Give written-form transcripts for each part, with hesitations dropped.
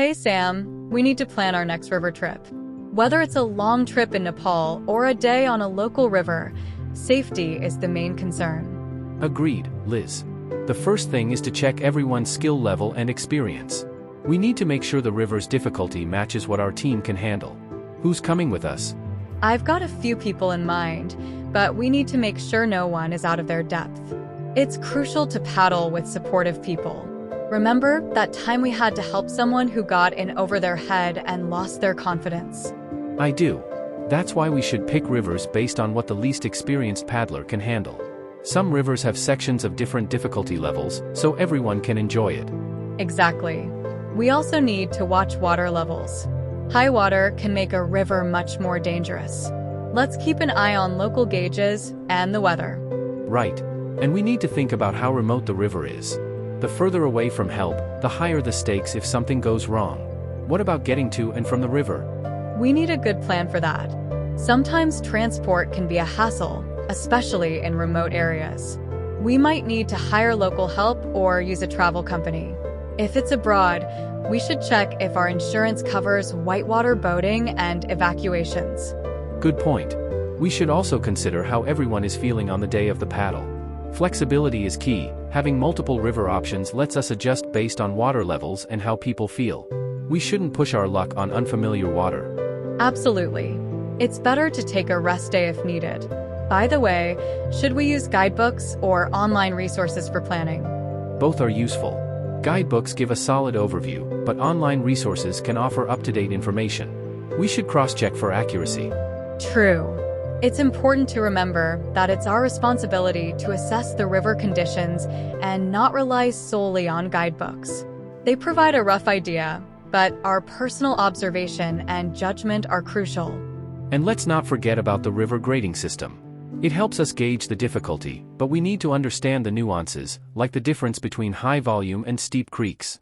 Okay, Sam, we need to plan our next river trip. Whether it's a long trip in Nepal or a day on a local river, safety is the main concern. Agreed, Liz. The first thing is to check everyone's skill level and experience. We need to make sure the river's difficulty matches what our team can handle. Who's coming with us? I've got a few people in mind, but we need to make sure no one is out of their depth. It's crucial to paddle with supportive people. Remember that time we had to help someone who got in over their head and lost their confidence? I do. That's why we should pick rivers based on what the least experienced paddler can handle. Some rivers have sections of different difficulty levels, so everyone can enjoy it. Exactly. We also need to watch water levels. High water can make a river much more dangerous. Let's keep an eye on local gauges and the weather. Right. And we need to think about how remote the river is. The further away from help, the higher the stakes if something goes wrong. What about getting to and from the river? We need a good plan for that. Sometimes transport can be a hassle, especially in remote areas. We might need to hire local help or use a travel company. If it's abroad, we should check if our insurance covers whitewater boating and evacuations. Good point. We should also consider how everyone is feeling on the day of the paddle. Flexibility is key. Having multiple river options lets us adjust based on water levels and how people feel. We shouldn't push our luck on unfamiliar water. Absolutely. It's better to take a rest day if needed. By the way, should we use guidebooks or online resources for planning? Both are useful. Guidebooks give a solid overview, but online resources can offer up-to-date information. We should cross-check for accuracy. True. It's important to remember that it's our responsibility to assess the river conditions and not rely solely on guidebooks. They provide a rough idea, but our personal observation and judgment are crucial. And let's not forget about the river grading system. It helps us gauge the difficulty, but we need to understand the nuances, like the difference between high volume and steep creeks.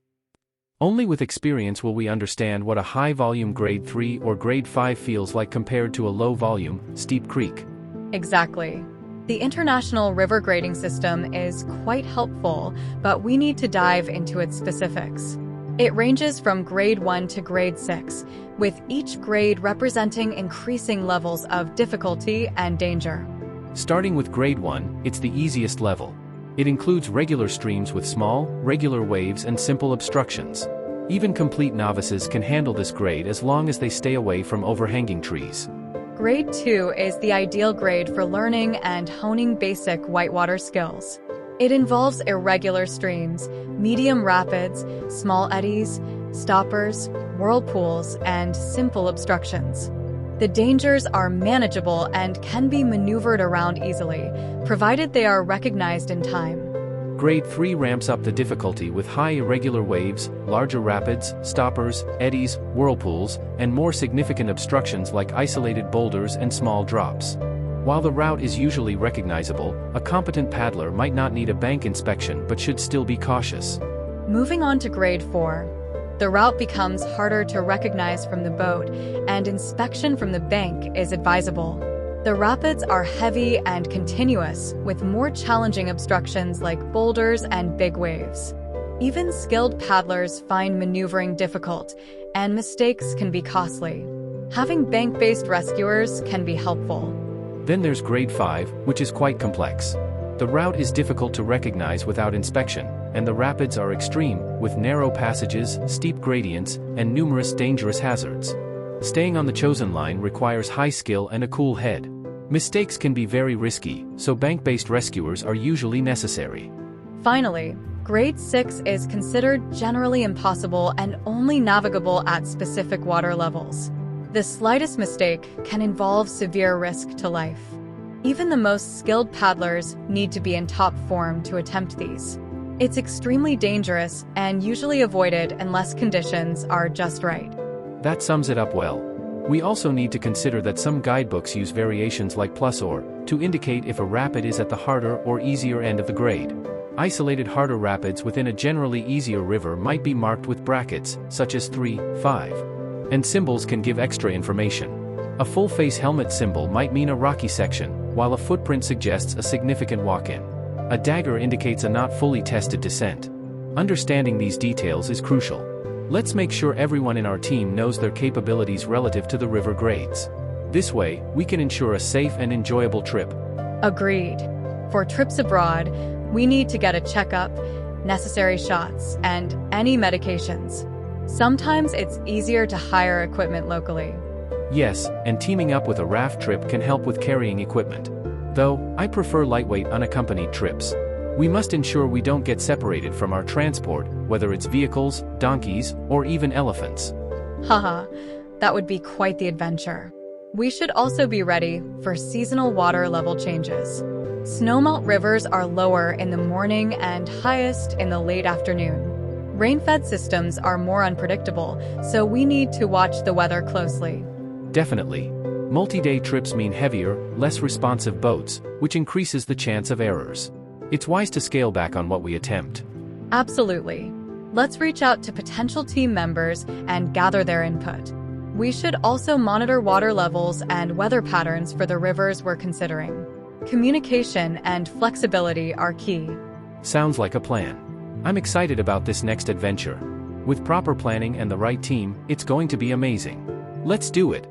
Only with experience will we understand what a high-volume Grade 3 or Grade 5 feels like compared to a low-volume, steep creek. Exactly. The International River Grading System is quite helpful, but we need to dive into its specifics. It ranges from Grade 1 to Grade 6, with each grade representing increasing levels of difficulty and danger. Starting with Grade 1, it's the easiest level. It includes regular streams with small, regular waves and simple obstructions. Even complete novices can handle this grade as long as they stay away from overhanging trees. Grade 2 is the ideal grade for learning and honing basic whitewater skills. It involves irregular streams, medium rapids, small eddies, stoppers, whirlpools, and simple obstructions. The dangers are manageable and can be maneuvered around easily, provided they are recognized in time. Grade 3 ramps up the difficulty with high irregular waves, larger rapids, stoppers, eddies, whirlpools, and more significant obstructions like isolated boulders and small drops. While the route is usually recognizable, a competent paddler might not need a bank inspection but should still be cautious. Moving on to Grade 4. The route becomes harder to recognize from the boat, and inspection from the bank is advisable. The rapids are heavy and continuous, with more challenging obstructions like boulders and big waves. Even skilled paddlers find maneuvering difficult, and mistakes can be costly. Having bank-based rescuers can be helpful. Then there's Grade 5, which is quite complex. The route is difficult to recognize without inspection, and the rapids are extreme, with narrow passages, steep gradients, and numerous dangerous hazards. Staying on the chosen line requires high skill and a cool head. Mistakes can be very risky, so bank-based rescuers are usually necessary. Finally, Grade 6 is considered generally impossible and only navigable at specific water levels. The slightest mistake can involve severe risk to life. Even the most skilled paddlers need to be in top form to attempt these. It's extremely dangerous and usually avoided unless conditions are just right. That sums it up well. We also need to consider that some guidebooks use variations like plus or to indicate if a rapid is at the harder or easier end of the grade. Isolated harder rapids within a generally easier river might be marked with brackets, such as 3, 5. And symbols can give extra information. A full-face helmet symbol might mean a rocky section, while a footprint suggests a significant walk-in. A dagger indicates a not fully tested descent. Understanding these details is crucial. Let's make sure everyone in our team knows their capabilities relative to the river grades. This way, we can ensure a safe and enjoyable trip. Agreed. For trips abroad, we need to get a checkup, necessary shots, and any medications. Sometimes it's easier to hire equipment locally. Yes, and teaming up with a raft trip can help with carrying equipment. Though, I prefer lightweight unaccompanied trips. We must ensure we don't get separated from our transport, whether it's vehicles, donkeys, or even elephants. Haha, that would be quite the adventure. We should also be ready for seasonal water level changes. Snowmelt rivers are lower in the morning and highest in the late afternoon. Rain-fed systems are more unpredictable, so we need to watch the weather closely. Definitely. Multi-day trips mean heavier, less responsive boats, which increases the chance of errors. It's wise to scale back on what we attempt. Absolutely. Let's reach out to potential team members and gather their input. We should also monitor water levels and weather patterns for the rivers we're considering. Communication and flexibility are key. Sounds like a plan. I'm excited about this next adventure. With proper planning and the right team, it's going to be amazing. Let's do it.